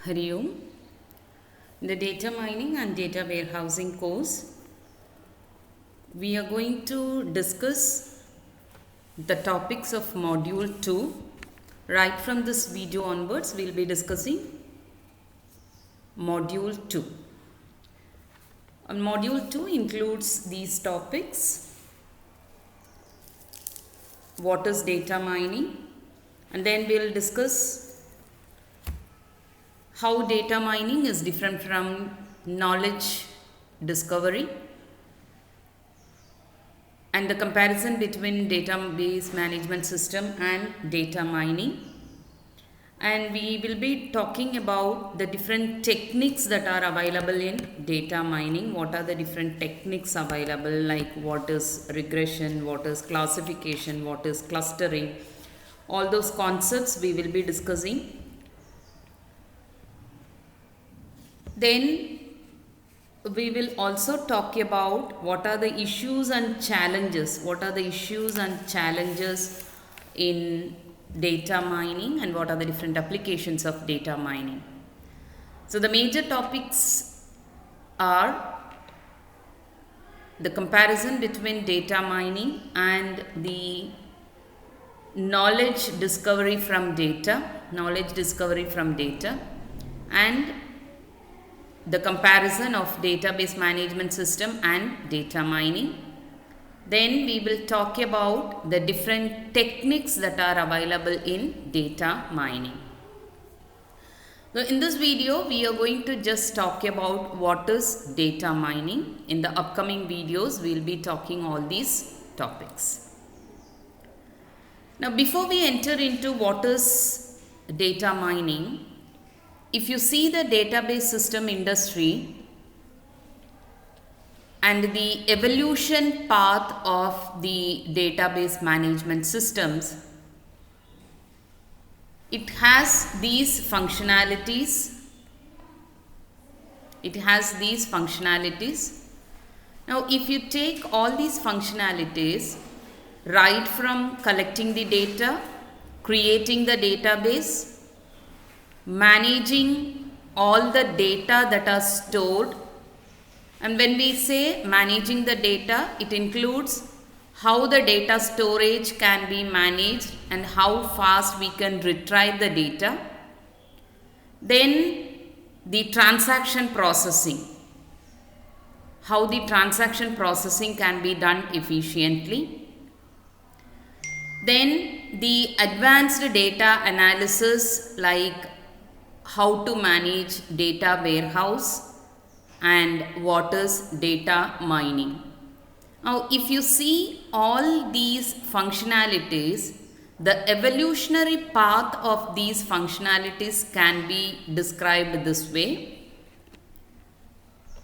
Hari Om. In the data mining and data warehousing course, we are going to discuss the topics of module 2. Right from this video onwards, we will be discussing module 2. And module 2 includes these topics: what is data mining, and then we will discuss how data mining is different from knowledge discovery, and the comparison between database management system and data mining. And we will be talking about the different techniques that are available in data mining. What are the different techniques available, like what is regression, what is classification, what is clustering. All those concepts we will be discussing. Then we will also talk about what are the issues and challenges. What are the issues and challenges in data mining, and what are the different applications of data mining. So the major topics are the comparison between data mining and the knowledge discovery from data, and the comparison of database management system and data mining. Then we will talk about the different techniques that are available in data mining. So in this video, we are going to just talk about what is data mining. In the upcoming videos, we will be talking all these topics. Now, before we enter into what is data mining, if you see the database system industry and the evolution path of the database management systems, it has these functionalities. Now, if you take all these functionalities, right from collecting the data, creating the database, managing all the data that are stored. And when we say managing the data, it includes how the data storage can be managed and how fast we can retrieve the data. Then the transaction processing, how the transaction processing can be done efficiently. Then the advanced data analysis, like how to manage data warehouse and what is data mining. Now, if you see all these functionalities, the evolutionary path of these functionalities can be described this way.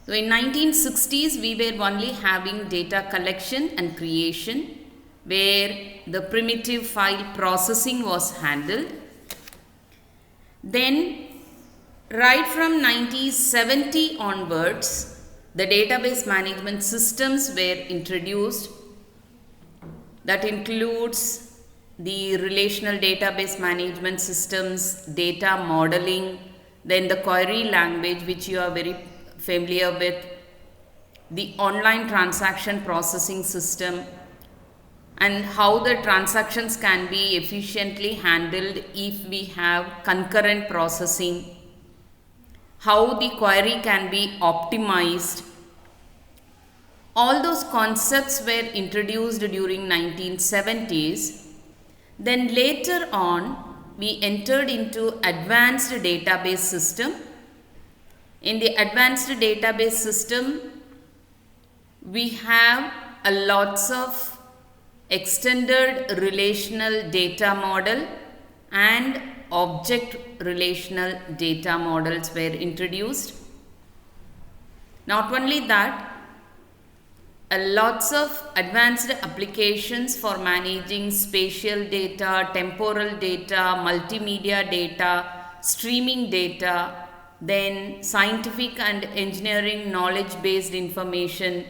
So, in 1960s, we were only having data collection and creation, where the primitive file processing was handled. Then right from 1970 onwards, the database management systems were introduced. That includes the relational database management systems, data modeling, then the query language, which you are very familiar with, the online transaction processing system, and how the transactions can be efficiently handled if we have concurrent processing, how the query can be optimized. All those concepts were introduced during 1970s. Then later on, we entered into advanced database system. In the advanced database system, we have a lots of extended relational data model and object relational data models were introduced. Not only that, lots of advanced applications for managing spatial data, temporal data, multimedia data, streaming data, then scientific and engineering knowledge based information.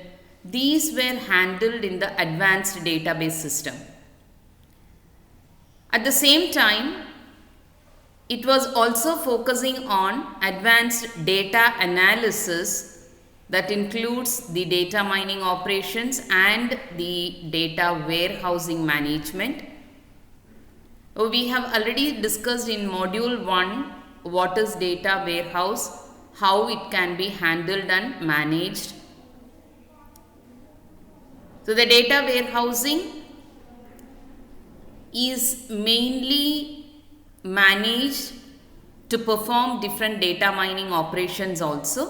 These were handled in the advanced database system. At the same time, It was also focusing on advanced data analysis that includes the data mining operations and the data warehousing management. We have already discussed in module 1 what is data warehouse, how it can be handled and managed. So the data warehousing is mainly managed to perform different data mining operations also.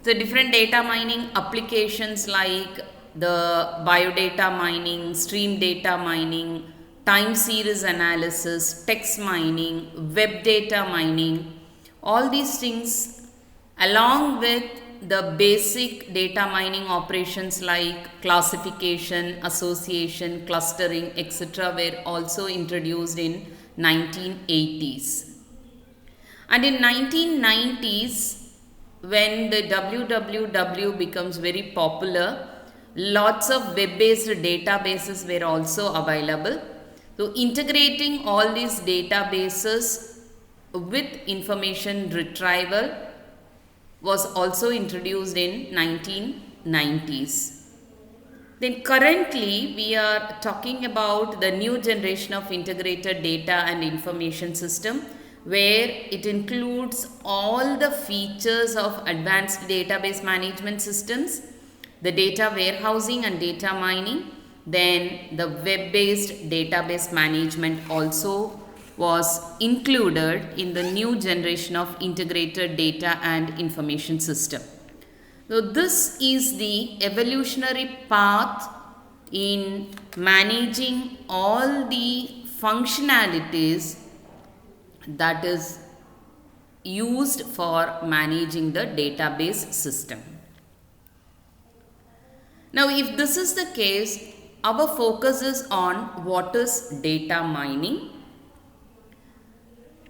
So different data mining applications like the biodata mining, stream data mining, time series analysis, text mining, web data mining, all these things along with the basic data mining operations like classification, association, clustering, etc. were also introduced in 1980s. And in 1990s, when the www becomes very popular, lots of web-based databases were also available. So integrating all these databases with information retrieval was also introduced in 1990s. Then currently we are talking about the new generation of integrated data and information system, where it includes all the features of advanced database management systems, the data warehousing and data mining, then the web-based database management also was included in the new generation of integrated data and information system. So this is the evolutionary path in managing all the functionalities that is used for managing the database system. Now, if this is the case, our focus is on what is data mining.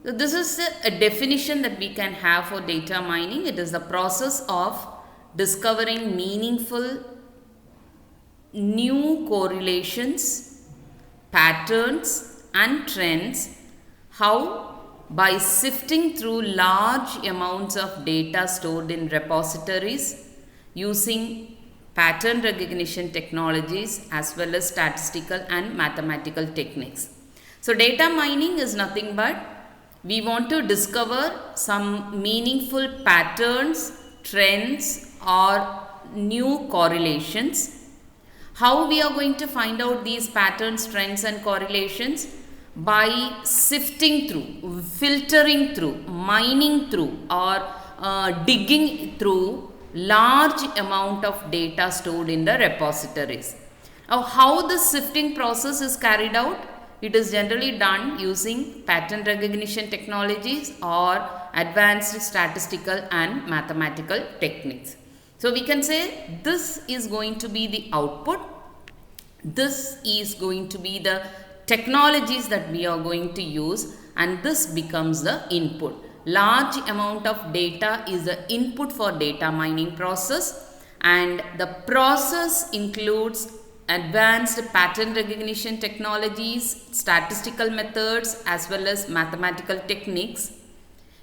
So this is a definition that we can have for data mining. It is the process of discovering meaningful new correlations, patterns and trends. How? By sifting through large amounts of data stored in repositories using pattern recognition technologies as well as statistical and mathematical techniques. So data mining is nothing but we want to discover some meaningful patterns, trends or new correlations. How we are going to find out these patterns, trends and correlations? By sifting through, filtering through, mining through or digging through large amount of data stored in the repositories. Now, how the sifting process is carried out? It is generally done using pattern recognition technologies or advanced statistical and mathematical techniques. So, we can say this is going to be the output. This is going to be the technologies that we are going to use, and this becomes the input. Large amount of data is the input for data mining process, and the process includes advanced pattern recognition technologies, statistical methods as well as mathematical techniques.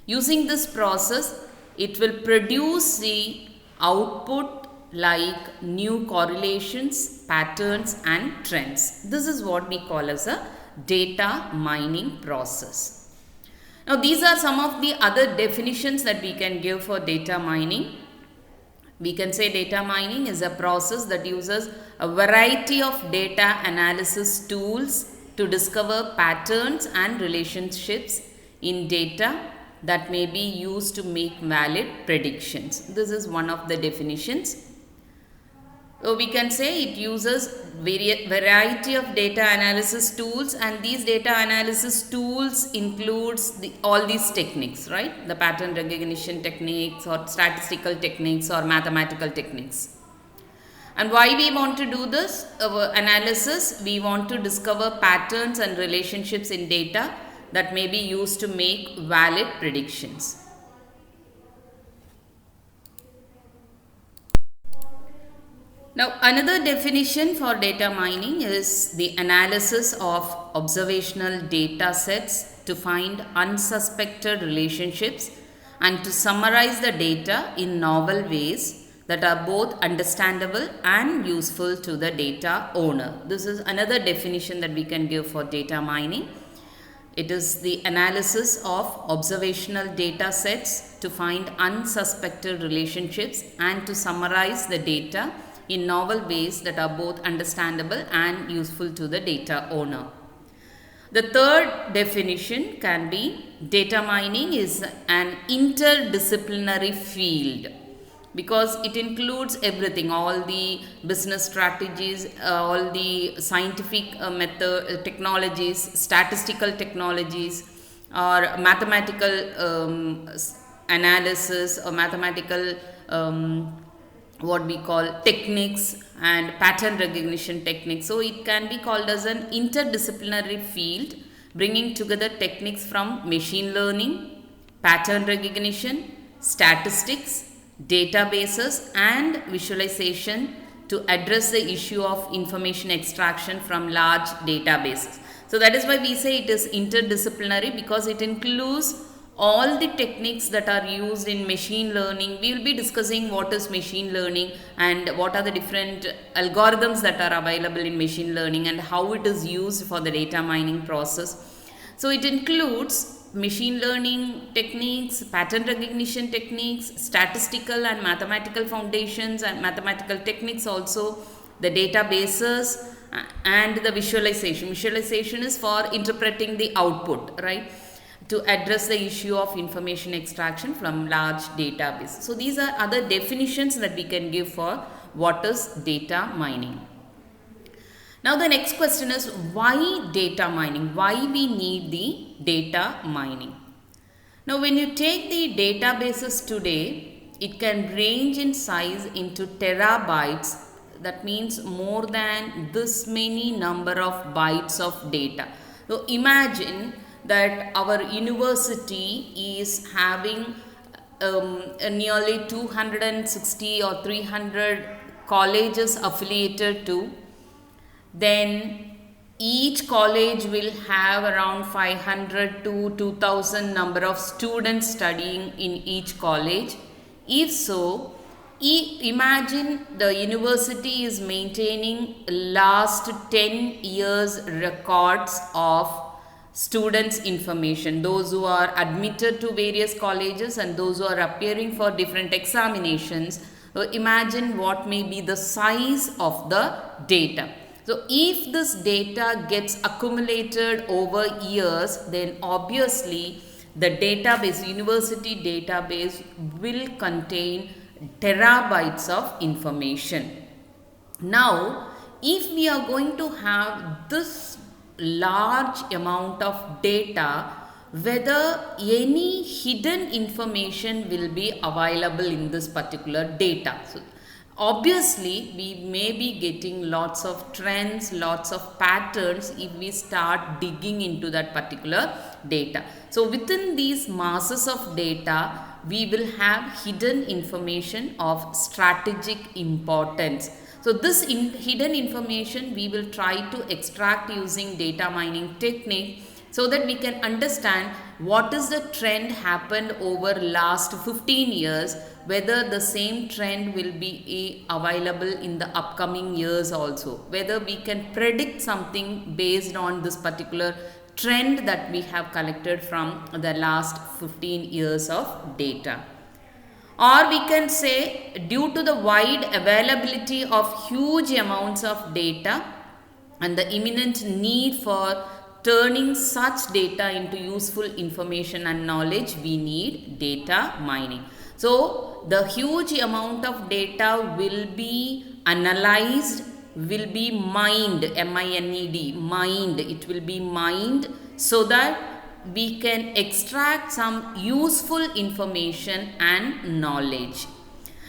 Using this process, it will produce the output like new correlations, patterns and trends. This is what we call as a data mining process. Now, these are some of the other definitions that we can give for data mining. We can say data mining is a process that uses a variety of data analysis tools to discover patterns and relationships in data that may be used to make valid predictions. This is one of the definitions. So we can say it uses variety of data analysis tools, and these data analysis tools includes all these techniques, right? The pattern recognition techniques or statistical techniques or mathematical techniques. And why we want to do this analysis? We want to discover patterns and relationships in data that may be used to make valid predictions. Now, another definition for data mining is the analysis of observational data sets to find unsuspected relationships and to summarize the data in novel ways that are both understandable and useful to the data owner. This is another definition that we can give for data mining. It is the analysis of observational data sets to find unsuspected relationships and to summarize the data in novel ways that are both understandable and useful to the data owner. The third definition can be data mining is an interdisciplinary field, because it includes everything, all the business strategies, all the scientific technologies, statistical technologies, or mathematical analysis, or mathematical what we call techniques and pattern recognition techniques. So it can be called as an interdisciplinary field, bringing together techniques from machine learning, pattern recognition, statistics, databases and visualization to address the issue of information extraction from large databases. So that is why we say it is interdisciplinary, because it includes all the techniques that are used in machine learning. We will be discussing what is machine learning and what are the different algorithms that are available in machine learning and how it is used for the data mining process. So it includes machine learning techniques, pattern recognition techniques, statistical and mathematical foundations and mathematical techniques also, the databases and the visualization. Visualization is for interpreting the output, right, to address the issue of information extraction from large databases. So these are other definitions that we can give for what is data mining. Now the next question is, why data mining? Why we need the data mining? Now when you take the databases today, it can range in size into terabytes. That means more than this many number of bytes of data. So imagine that our university is having nearly 260 or 300 colleges affiliated to. Then each college will have around 500 to 2000 number of students studying in each college. If so, imagine the university is maintaining last 10 years records of students' information, those who are admitted to various colleges and those who are appearing for different examinations. So imagine what may be the size of the data. So if this data gets accumulated over years, then obviously the database, university database, will contain terabytes of information. Now, if we are going to have this large amount of data, whether any hidden information will be available in this particular data. So, obviously, we may be getting lots of trends, lots of patterns if we start digging into that particular data. So, within these masses of data, we will have hidden information of strategic importance. So, this hidden information we will try to extract using data mining technique, so that we can understand what is the trend happened over last 15 years, whether the same trend will be available in the upcoming years also, whether we can predict something based on this particular trend that we have collected from the last 15 years of data. Or we can say, due to the wide availability of huge amounts of data and the imminent need for turning such data into useful information and knowledge, we need data mining. So, the huge amount of data will be analyzed, will be mined, M-I-N-E-D, mined. It will be mined so that we can extract some useful information and knowledge.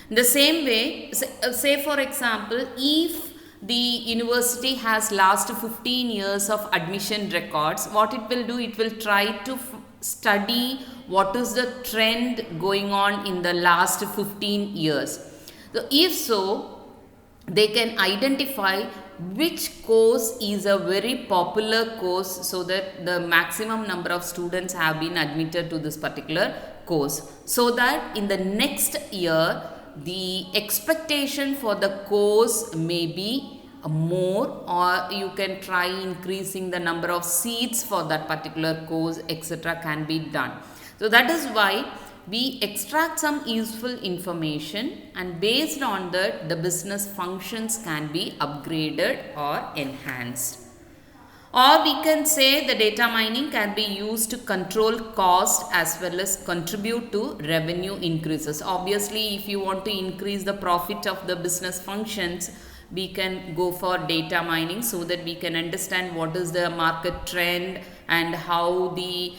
In the same way, say for example, if the university has last 15 years of admission records, what it will do, it will try to study what is the trend going on in the last 15 years. So if so, they can identify which course is a very popular course so that the maximum number of students have been admitted to this particular course, so that in the next year the expectation for the course may be more, or you can try increasing the number of seats for that particular course, etc. can be done. So that is why we extract some useful information, and based on that the business functions can be upgraded or enhanced. Or we can say the data mining can be used to control cost as well as contribute to revenue increases. Obviously, if you want to increase the profit of the business functions, we can go for data mining so that we can understand what is the market trend and how the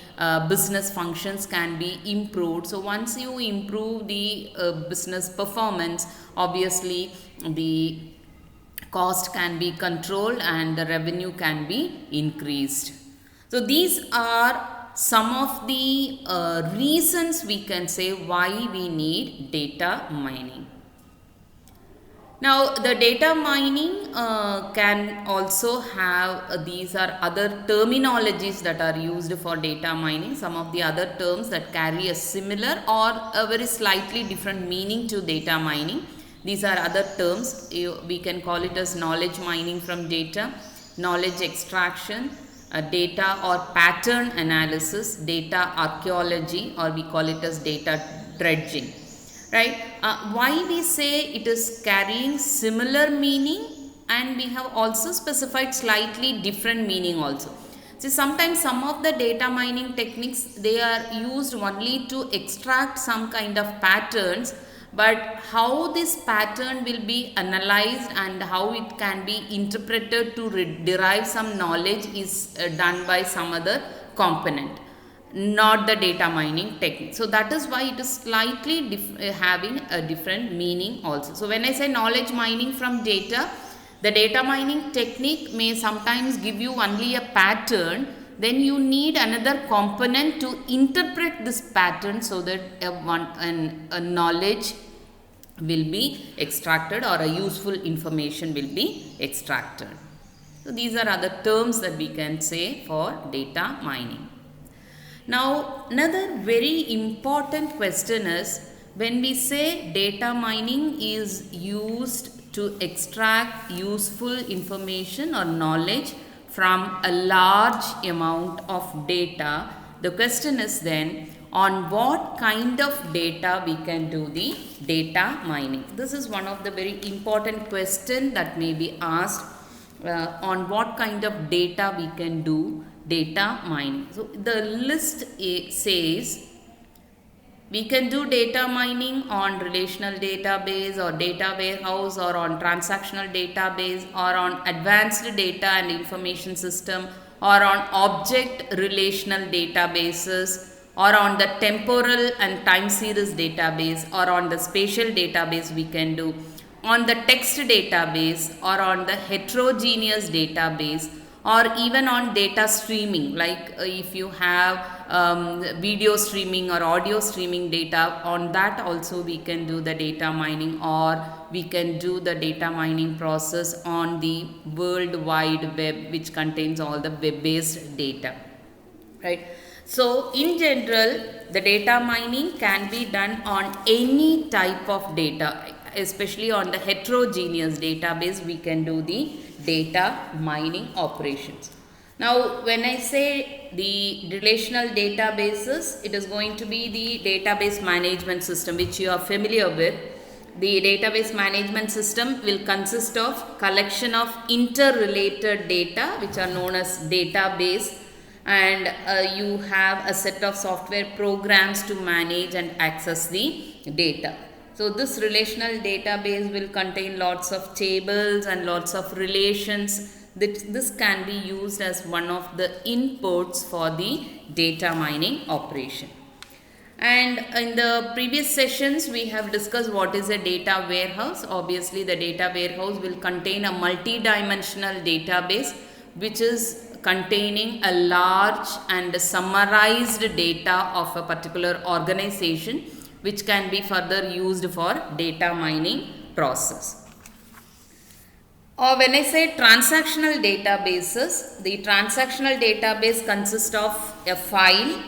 business functions can be improved. So once you improve the business performance, obviously the cost can be controlled and the revenue can be increased. So these are some of the reasons we can say why we need data mining. Now the data mining can also have, these are other terminologies that are used for data mining, some of the other terms that carry a similar or a very slightly different meaning to data mining. These are other terms. We can call it as knowledge mining from data, knowledge extraction, data or pattern analysis, data archaeology, or we call it as data dredging. Right? Why we say it is carrying similar meaning, and we have also specified slightly different meaning also. See, sometimes some of the data mining techniques, they are used only to extract some kind of patterns, but how this pattern will be analyzed and how it can be interpreted to derive some knowledge is done by some other component, not the data mining technique. So that is why it is slightly having a different meaning also. So when I say knowledge mining from data, the data mining technique may sometimes give you only a pattern, then you need another component to interpret this pattern so that a knowledge will be extracted or a useful information will be extracted. So these are other terms that we can say for data mining. Now another very important question is, when we say data mining is used to extract useful information or knowledge from a large amount of data, the question is then, on what kind of data we can do the data mining? This is one of the very important questions that may be asked, on what kind of data we can do data mining. So the list says we can do data mining on relational database or data warehouse, or on transactional database, or on advanced data and information system, or on object relational databases, or on the temporal and time series database, or on the spatial database we can do, on the text database, or on the heterogeneous database, or even on data streaming, like if you have video streaming or audio streaming data, on that also we can do the data mining, or we can do the data mining process on the World Wide Web, which contains all the web-based data, right? So in general, the data mining can be done on any type of data, especially on the heterogeneous database we can do the data mining operations. Now when I say the relational databases, it is going to be the database management system which you are familiar with. The database management system will consist of collection of interrelated data which are known as database, and you have a set of software programs to manage and access the data. So this relational database will contain lots of tables and lots of relations. This can be used as one of the inputs for the data mining operation. And in the previous sessions we have discussed what is a data warehouse. Obviously the data warehouse will contain a multi-dimensional database which is containing a large and summarized data of a particular organization, which can be further used for data mining process. Or when I say transactional databases, the transactional database consists of a file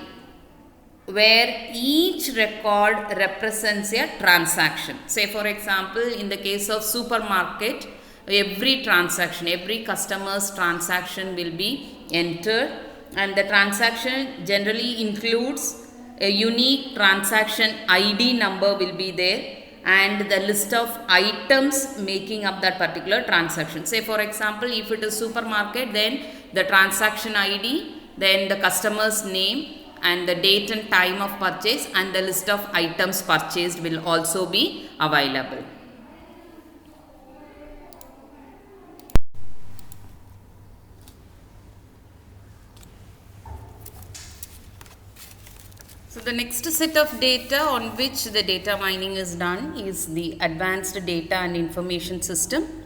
where each record represents a transaction. Say for example, in the case of supermarket, every transaction, every customer's transaction will be entered, and the transaction generally includes a unique transaction ID number will be there, and the list of items making up that particular transaction. Say for example, if it is supermarket, then the transaction ID, then the customer's name, and the date and time of purchase, and the list of items purchased will also be available. So the next set of data on which the data mining is done is the advanced data and information system.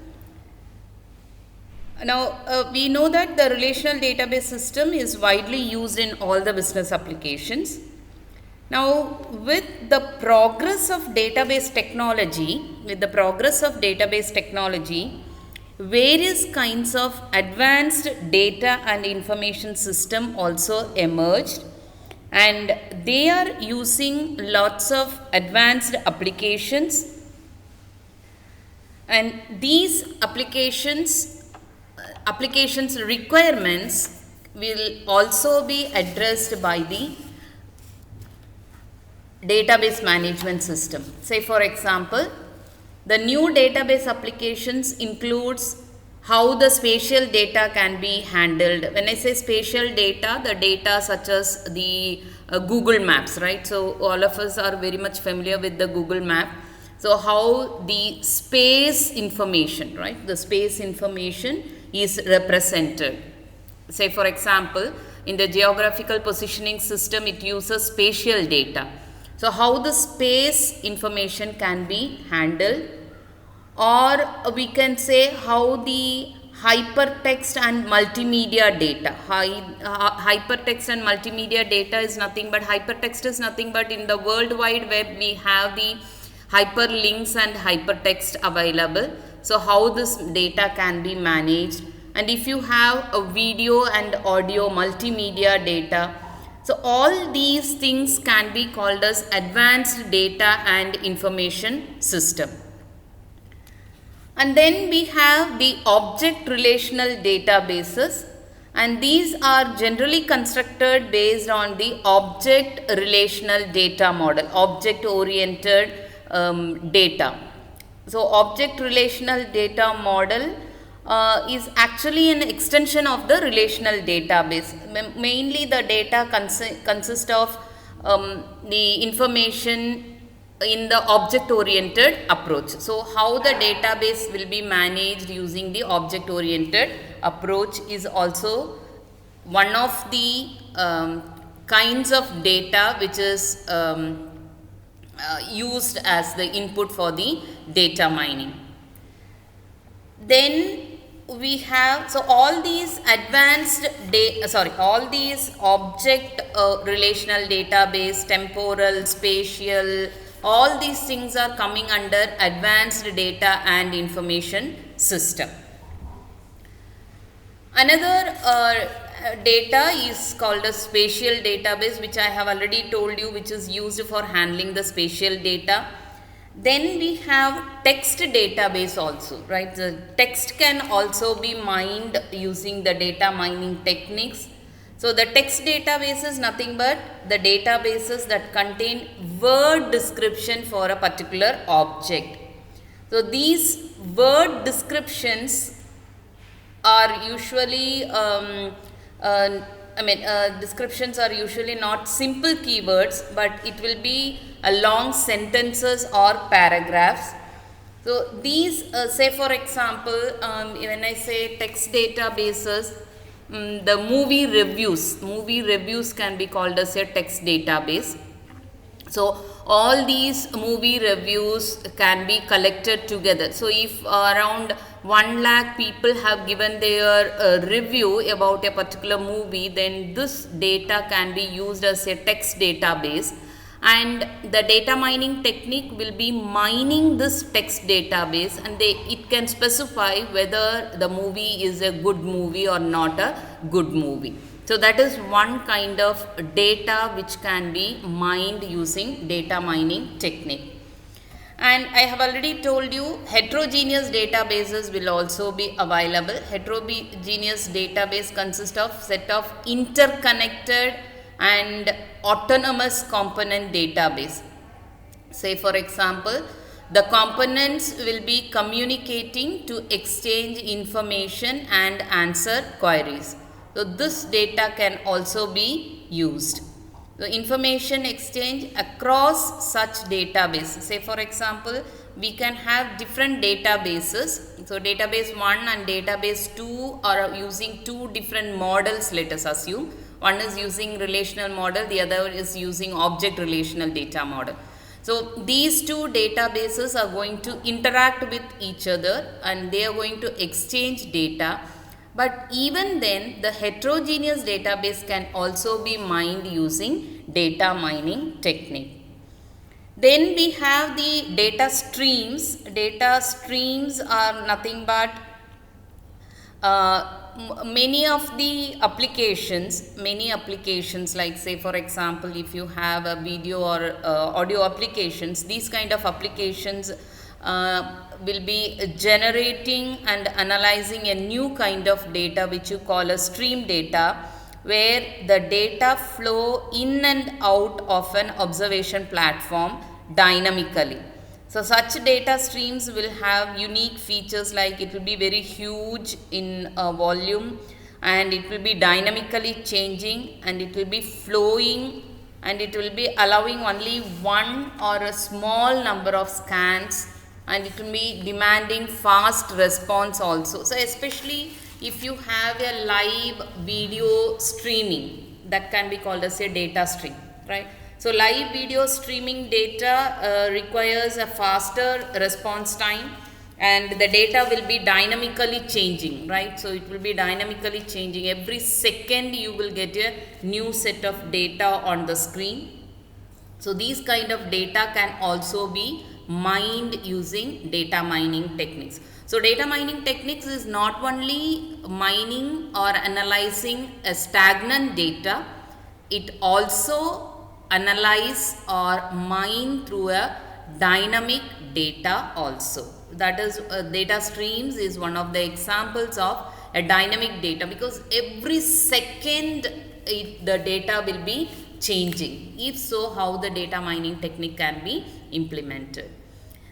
Now we know that the relational database system is widely used in all the business applications. Now with the progress of database technology, various kinds of advanced data and information system also emerged, and they are using lots of advanced applications, and these applications requirements will also be addressed by the database management system. Say for example, the new database applications includes how the spatial data can be handled. When I say spatial data, the data such as the Google Maps, right? So all of us are very much familiar with the Google Map. So how the space information, right? The space information is represented. Say for example, in the geographical positioning system, it uses spatial data. So how the space information can be handled, or we can say how the hypertext and multimedia data. Hypertext and multimedia data is nothing but, hypertext is nothing but in the World Wide Web we have the hyperlinks and hypertext available. So how this data can be managed, and if you have a video and audio multimedia data, so all these things can be called as advanced data and information system. And then we have the object relational databases, and these are generally constructed based on the object relational data model, object oriented data. So object relational data model is actually an extension of the relational database. Mainly the data consists of the information in the object oriented approach. So how the database will be managed using the object oriented approach is also one of the kinds of data which is used as the input for the data mining. Then we have, so all these all these object relational database, temporal, spatial, all these things are coming under advanced data and information system. Another data is called a spatial database, which I have already told you, which is used for handling the spatial data. Then we have text database also, right? The text can also be mined using the data mining techniques. So the text database is nothing but the databases that contain word description for a particular object. So these word descriptions are usually descriptions are usually not simple keywords, but it will be long sentences or paragraphs. So these, say for example, when I say text databases, the movie reviews can be called as a text database. So all these movie reviews can be collected together. So if around 1 lakh people have given their review about a particular movie, then this data can be used as a text database, and the data mining technique will be mining this text database, and it can specify whether the movie is a good movie or not a good movie. So that is one kind of data which can be mined using data mining technique. And I have already told you heterogeneous databases will also be available. Heterogeneous database consists of set of interconnected and autonomous component database. Say for example, the components will be communicating to exchange information and answer queries. So this data can also be used. The information exchange across such databases. Say for example, we can have different databases. So database 1 and database 2 are using two different models, let us assume. One is using relational model, the other is using object relational data model. So these two databases are going to interact with each other and they are going to exchange data. But even then, the heterogeneous database can also be mined using data mining technique. Then we have the data streams. Data streams are nothing but many of the applications like say for example, if you have a video or audio applications, these kind of applications will be generating and analyzing a new kind of data which you call a stream data, where the data flow in and out of an observation platform dynamically. So such data streams will have unique features like it will be very huge in volume, and it will be dynamically changing, and it will be flowing, and it will be allowing only one or a small number of scans, and it will be demanding fast response also. So especially if you have a live video streaming, that can be called as a data stream, right? So live video streaming data requires a faster response time, and the data will be dynamically changing, right? So it will be dynamically changing. Every second you will get a new set of data on the screen. So these kind of data can also be mined using data mining techniques. So data mining techniques is not only mining or analyzing a stagnant data, it also analyze or mine through a dynamic data also. That is data streams is one of the examples of a dynamic data, because every second the data will be changing. If so, how the data mining technique can be implemented.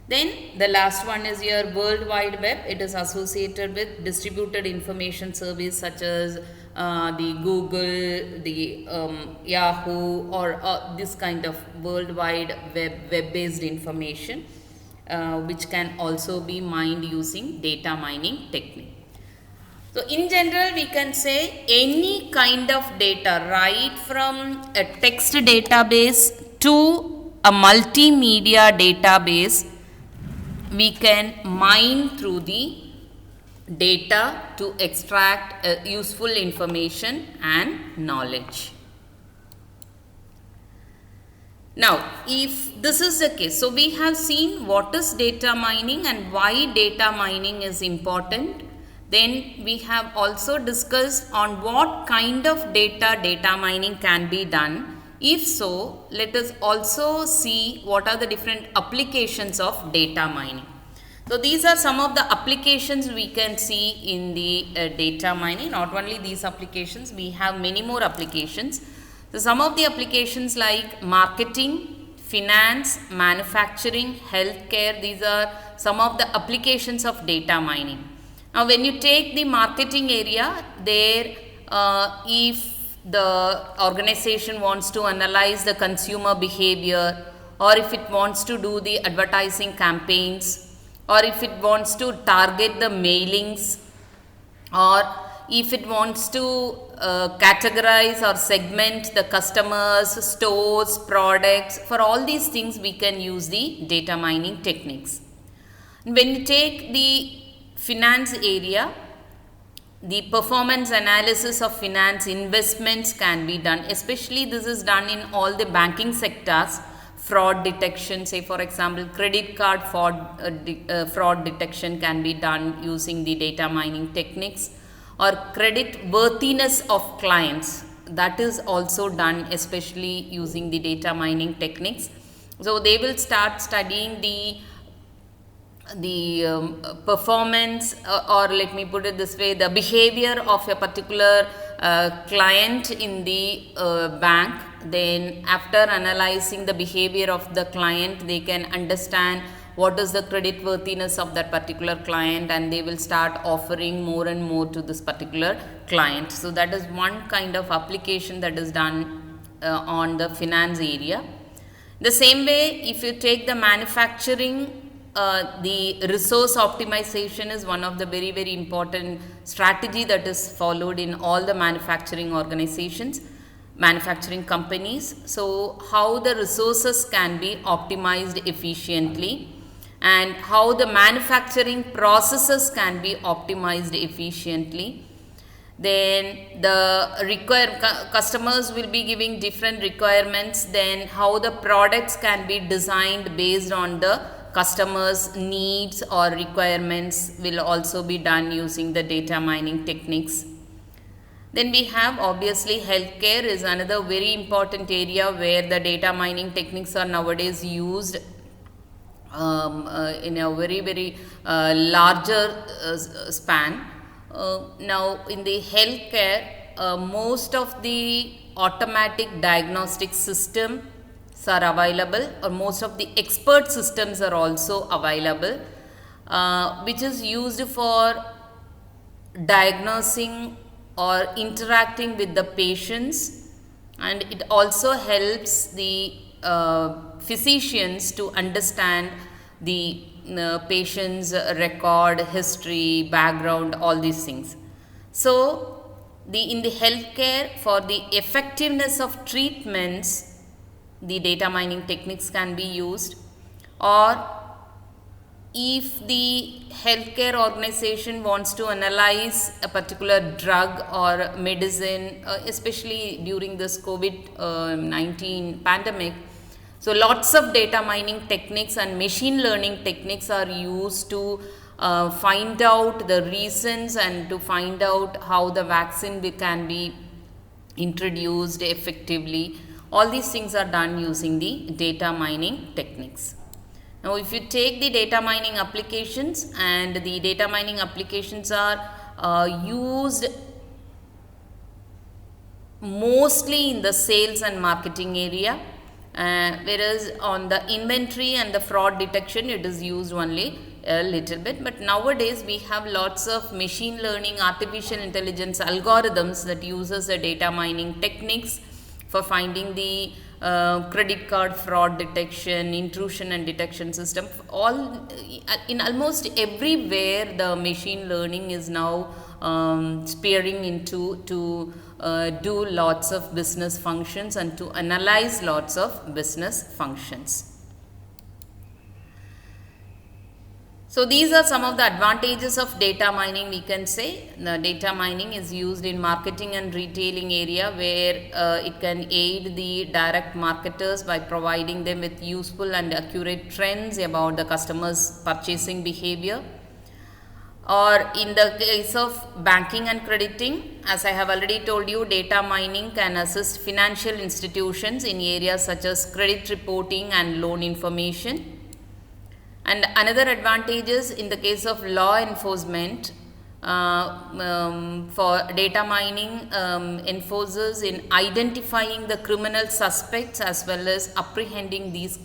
Then the last one is your World Wide Web. It is associated with distributed information service such as the Google, the Yahoo, or this kind of worldwide web-based information which can also be mined using data mining technique. So in general, we can say any kind of data, right from a text database to a multimedia database, we can mine through the data to extract useful information and knowledge. Now, if this is the case, so we have seen what is data mining and why data mining is important. Then we have also discussed on what kind of data mining can be done. If so, let us also see what are the different applications of data mining. So these are some of the applications we can see in the data mining. Not only these applications, we have many more applications. So some of the applications like marketing, finance, manufacturing, healthcare, these are some of the applications of data mining. Now when you take the marketing area, there if the organization wants to analyze the consumer behavior, or if it wants to do the advertising campaigns, or if it wants to target the mailings, or if it wants to categorize or segment the customers, stores, products, for all these things we can use the data mining techniques. When you take the finance area, the performance analysis of finance investments can be done, especially this is done in all the banking sectors, fraud detection. Say for example, credit card fraud detection can be done using the data mining techniques, or credit worthiness of clients, that is also done especially using the data mining techniques. So they will start studying the performance, or let me put it this way, the behavior of a particular client in the bank. Then after analyzing the behavior of the client, they can understand what is the credit worthiness of that particular client, and they will start offering more and more to this particular client. So that is one kind of application that is done on the finance area. The same way, if you take the manufacturing, the resource optimization is one of the very, very important strategy that is followed in all the manufacturing organizations, manufacturing companies. So how the resources can be optimized efficiently, and how the manufacturing processes can be optimized efficiently. Then the customers will be giving different requirements, then how the products can be designed based on the customers' needs or requirements will also be done using the data mining techniques. Then we have, obviously, healthcare is another very important area where the data mining techniques are nowadays used in a very, very larger span. Now in the healthcare, most of the automatic diagnostic systems are available, or most of the expert systems are also available, which is used for diagnosing or interacting with the patients, and it also helps the physicians to understand the patient's record, history, background, all these things. So in the healthcare, for the effectiveness of treatments, the data mining techniques can be used. Or if the healthcare organization wants to analyze a particular drug or medicine, especially during this COVID-19 pandemic, so lots of data mining techniques and machine learning techniques are used to find out the reasons and to find out how the vaccine can be introduced effectively. All these things are done using the data mining techniques. Now if you take the data mining applications, and the data mining applications are used mostly in the sales and marketing area, whereas on the inventory and the fraud detection it is used only a little bit. But nowadays we have lots of machine learning, artificial intelligence algorithms that uses the data mining techniques for finding the credit card fraud detection, intrusion and detection system. All in almost everywhere the machine learning is now spearing into to do lots of business functions and to analyze lots of business functions. So these are some of the advantages of data mining. We can say the data mining is used in marketing and retailing area, where it can aid the direct marketers by providing them with useful and accurate trends about the customers' purchasing behavior. Or in the case of banking and crediting, as I have already told you, data mining can assist financial institutions in areas such as credit reporting and loan information. And another advantage is in the case of law enforcement, for data mining enforces in identifying the criminal suspects as well as apprehending these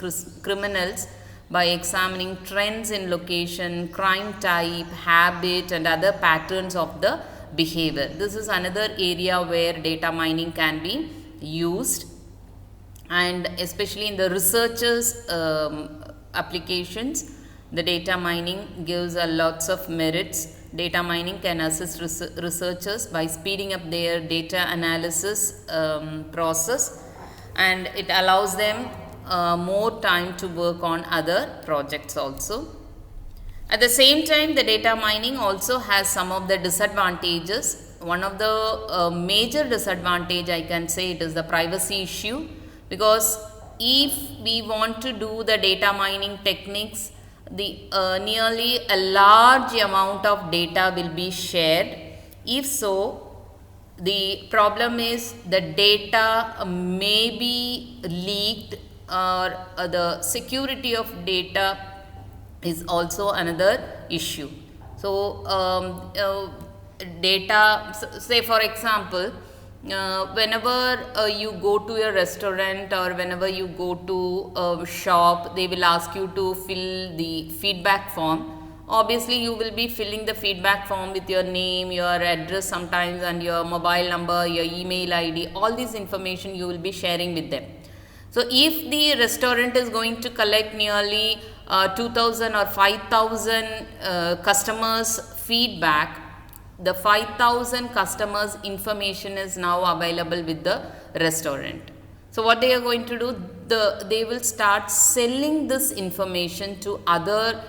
criminals by examining trends in location, crime type, habit and other patterns of the behavior. This is another area where data mining can be used, and especially in the researchers applications, the data mining gives lots of merits. Data mining can assist researchers by speeding up their data analysis process, and it allows them more time to work on other projects also. At the same time, the data mining also has some of the disadvantages. One of the major disadvantage, I can say, it is the privacy issue, because if we want to do the data mining techniques, the nearly a large amount of data will be shared. If so, the problem is the data may be leaked, or the security of data is also another issue. So, data, say for example, whenever you go to a restaurant or whenever you go to a shop, they will ask you to fill the feedback form. Obviously, you will be filling the feedback form with your name, your address sometimes, and your mobile number, your email ID, all this information you will be sharing with them. So, if the restaurant is going to collect nearly 2000 or 5000 customers' feedback, the 5000 customers' information is now available with the restaurant. So, what they are going to do, they will start selling this information to other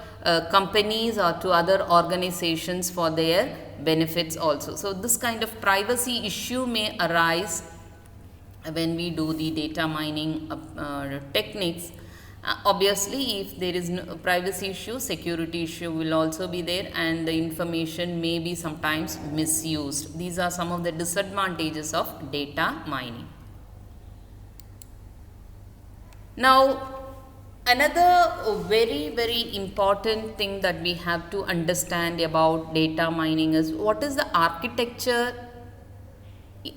companies or to other organizations for their benefits also. So, this kind of privacy issue may arise when we do the data mining techniques. Obviously, if there is no privacy issue, security issue will also be there, and the information may be sometimes misused. These are some of the disadvantages of data mining. Now, another very important thing that we have to understand about data mining is what is the architecture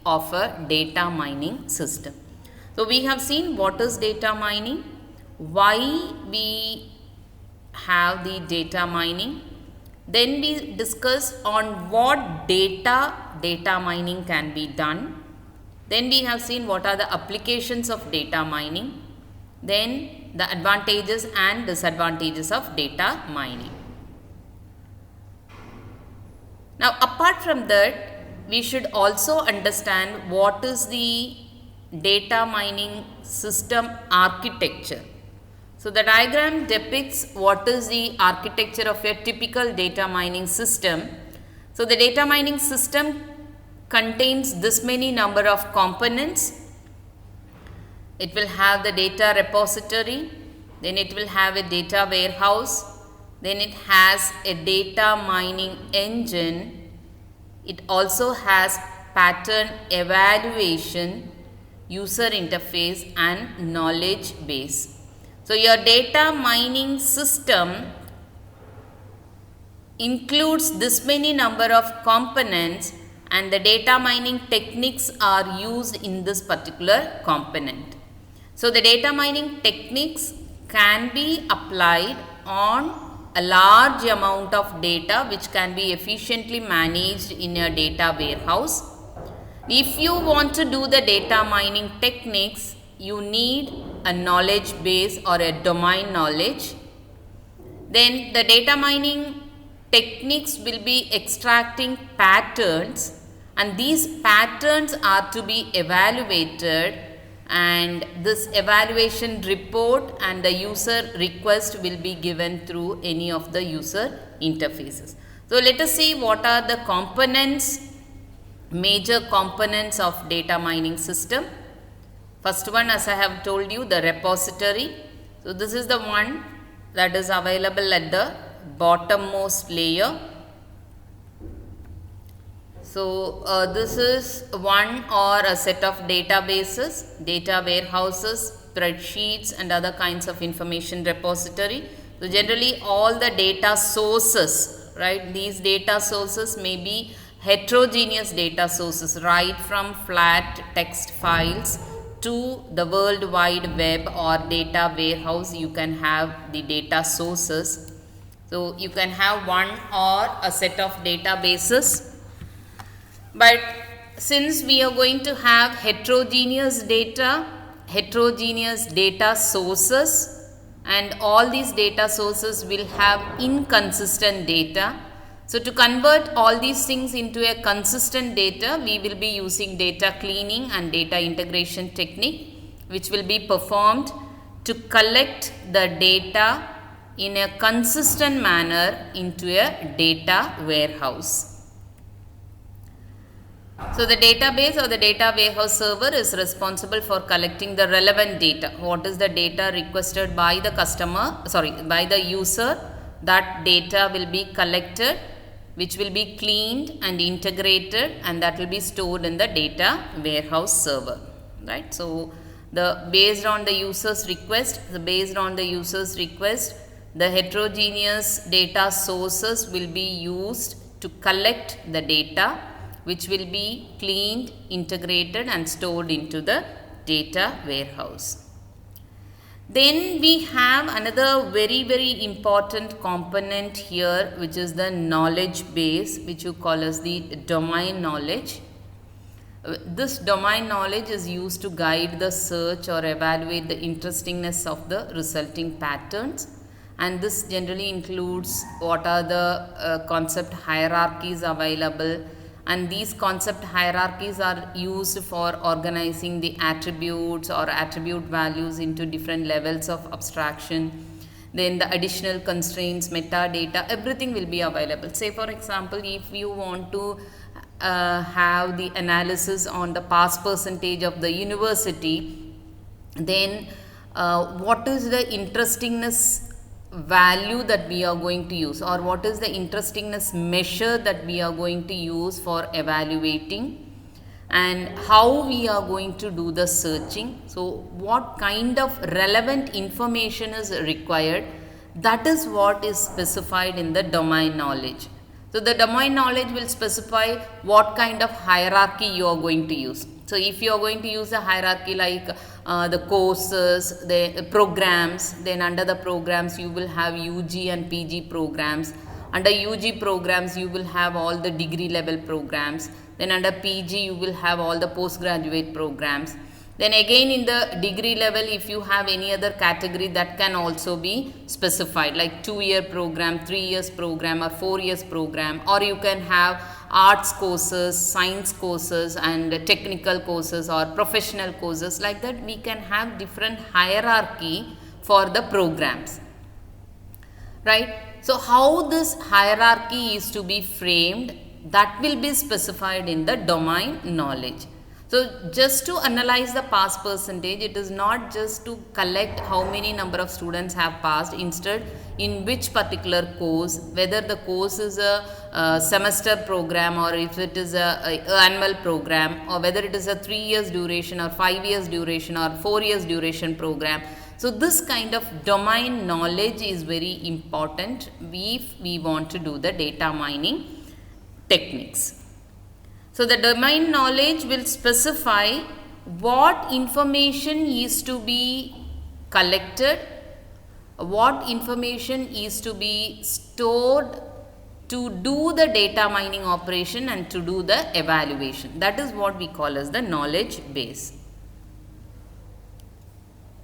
of a data mining system. So, we have seen what is data mining, why we have the data mining. Then we discuss on what data mining can be done. Then we have seen what are the applications of data mining. Then the advantages and disadvantages of data mining. Now, apart from that, we should also understand what is the data mining system architecture. So, the diagram depicts what is the architecture of a typical data mining system. So, the data mining system contains this many number of components. It will have the data repository, then it will have a data warehouse, then it has a data mining engine. It also has pattern evaluation, user interface and knowledge base. So, your data mining system includes this many number of components, and the data mining techniques are used in this particular component. So, the data mining techniques can be applied on a large amount of data which can be efficiently managed in a data warehouse. If you want to do the data mining techniques, you need a knowledge base or a domain knowledge. Then the data mining techniques will be extracting patterns, and these patterns are to be evaluated, and this evaluation report and the user request will be given through any of the user interfaces. So, let us see what are the components, major components of data mining system. First one, as I have told you, the repository. So, this is the one that is available at the bottommost layer. So, this is one or a set of databases, data warehouses, spreadsheets and other kinds of information repository. So, generally all the data sources, right, these data sources may be heterogeneous data sources, right from flat text files to the World Wide Web or data warehouse. You can have the data sources. So, you can have one or a set of databases. But since we are going to have heterogeneous data sources, and all these data sources will have inconsistent data. So, to convert all these things into a consistent data, we will be using data cleaning and data integration technique, which will be performed to collect the data in a consistent manner into a data warehouse. So the database or the data warehouse server is responsible for collecting the relevant data. What is the data requested by the customer, by the user? That data will be collected, which will be cleaned and integrated, and that will be stored in the data warehouse server, right? So based on the user's request, the heterogeneous data sources will be used to collect the data, which will be cleaned, integrated and stored into the data warehouse. Then we have another very important component here, which is the knowledge base, which you call as the domain knowledge. This domain knowledge is used to guide the search or evaluate the interestingness of the resulting patterns, and this generally includes what are the concept hierarchies available, and these concept hierarchies are used for organizing the attributes or attribute values into different levels of abstraction. Then the additional constraints, metadata, everything will be available. Say for example, if you want to have the analysis on the pass percentage of the university, then what is the interestingness value that we are going to use, or what is the interestingness measure that we are going to use for evaluating, and how we are going to do the searching. So what kind of relevant information is required, that is what is specified in the domain knowledge. So the domain knowledge will specify what kind of hierarchy you are going to use. So if you are going to use a hierarchy like the courses, the programs, then under the programs you will have UG and PG programs. Under UG programs you will have all the degree level programs. Then under PG you will have all the postgraduate programs. Then again in the degree level, if you have any other category, that can also be specified, like 2-year program, 3 years program or 4 years program, or you can have arts courses, science courses and technical courses or professional courses. Like that we can have different hierarchy for the programs, right? So how this hierarchy is to be framed, that will be specified in the domain knowledge. So just to analyze the pass percentage, it is not just to collect how many number of students have passed, instead in which particular course, whether the course is a semester program or if it is a annual program, or whether it is a 3 years duration or 5 years duration or 4 years duration program. So this kind of domain knowledge is very important if we want to do the data mining techniques. So the domain knowledge will specify what information is to be collected, what information is to be stored to do the data mining operation and to do the evaluation. That is what we call as the knowledge base.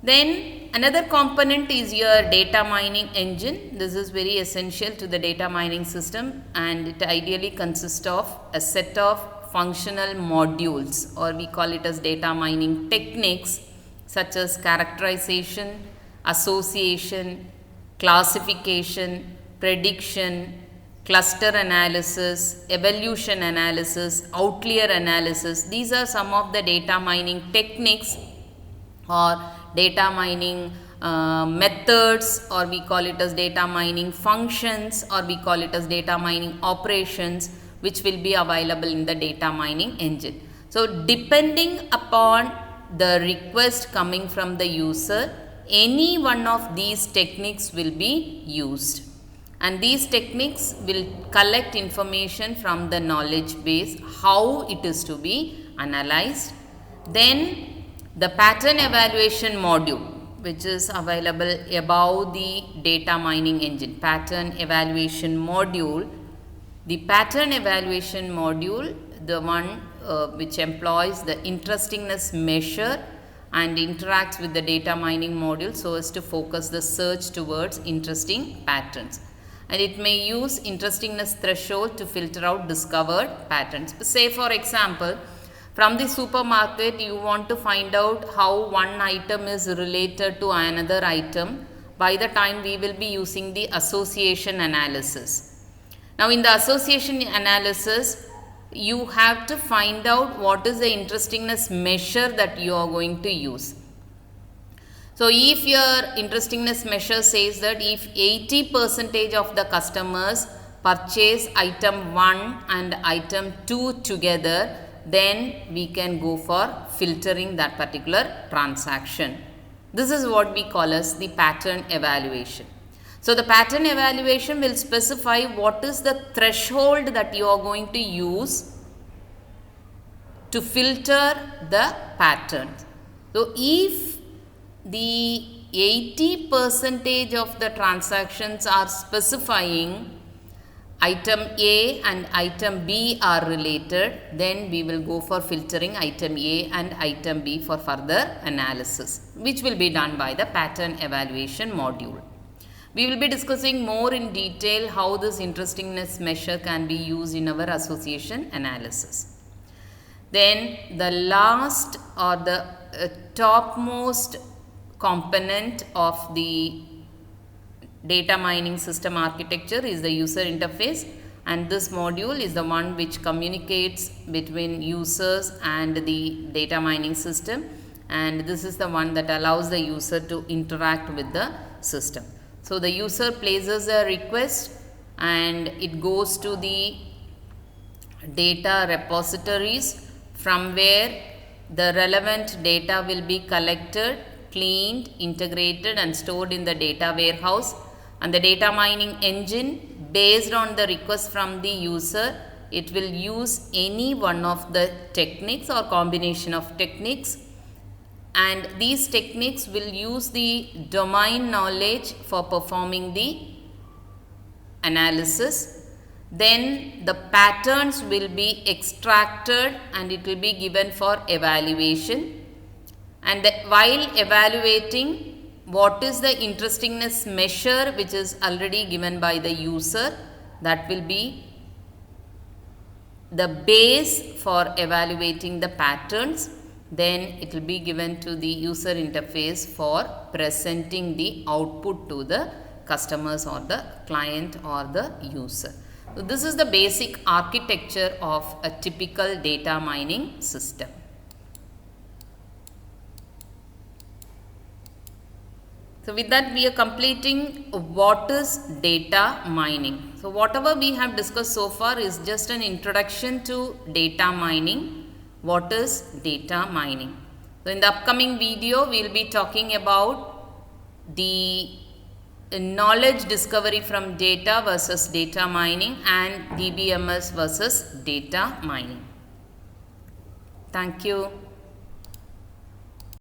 Then another component is your data mining engine. This is very essential to the data mining system, and it ideally consists of a set of functional modules, or we call it as data mining techniques, such as characterization, association, classification, prediction, cluster analysis, evolution analysis, outlier analysis. These are some of the data mining techniques or data mining methods, or we call it as data mining functions, or we call it as data mining operations, which will be available in the data mining engine. So depending upon the request coming from the user, any one of these techniques will be used, and these techniques will collect information from the knowledge base, how it is to be analyzed. Then the pattern evaluation module, which is available above the data mining engine, pattern evaluation module. The pattern evaluation module, the one which employs the interestingness measure and interacts with the data mining module so as to focus the search towards interesting patterns. And it may use interestingness threshold to filter out discovered patterns. Say for example, from the supermarket you want to find out how one item is related to another item. By the time we will be using the association analysis. Now in the association analysis, you have to find out what is the interestingness measure that you are going to use. So if your interestingness measure says that if 80% of the customers purchase item 1 and item 2 together, then we can go for filtering that particular transaction. This is what we call as the pattern evaluation. So the pattern evaluation will specify what is the threshold that you are going to use to filter the patterns. So if the 80% of the transactions are specifying item A and item B are related, then we will go for filtering item A and item B for further analysis, which will be done by the pattern evaluation module. We will be discussing more in detail how this interestingness measure can be used in our association analysis. Then the last or the topmost component of the data mining system architecture is the user interface, and this module is the one which communicates between users and the data mining system, and this is the one that allows the user to interact with the system. So the user places a request and it goes to the data repositories from where the relevant data will be collected, cleaned, integrated and stored in the data warehouse. And the data mining engine, based on the request from the user, it will use any one of the techniques or combination of techniques, and these techniques will use the domain knowledge for performing the analysis. Then the patterns will be extracted and it will be given for evaluation, and while evaluating, what is the interestingness measure which is already given by the user, that will be the base for evaluating the patterns. Then it will be given to the user interface for presenting the output to the customers or the client or the user. So this is the basic architecture of a typical data mining system. So with that we are completing what is data mining. So whatever we have discussed so far is just an introduction to data mining. What is data mining? So in the upcoming video we will be talking about the knowledge discovery from data versus data mining and DBMS versus data mining. Thank you.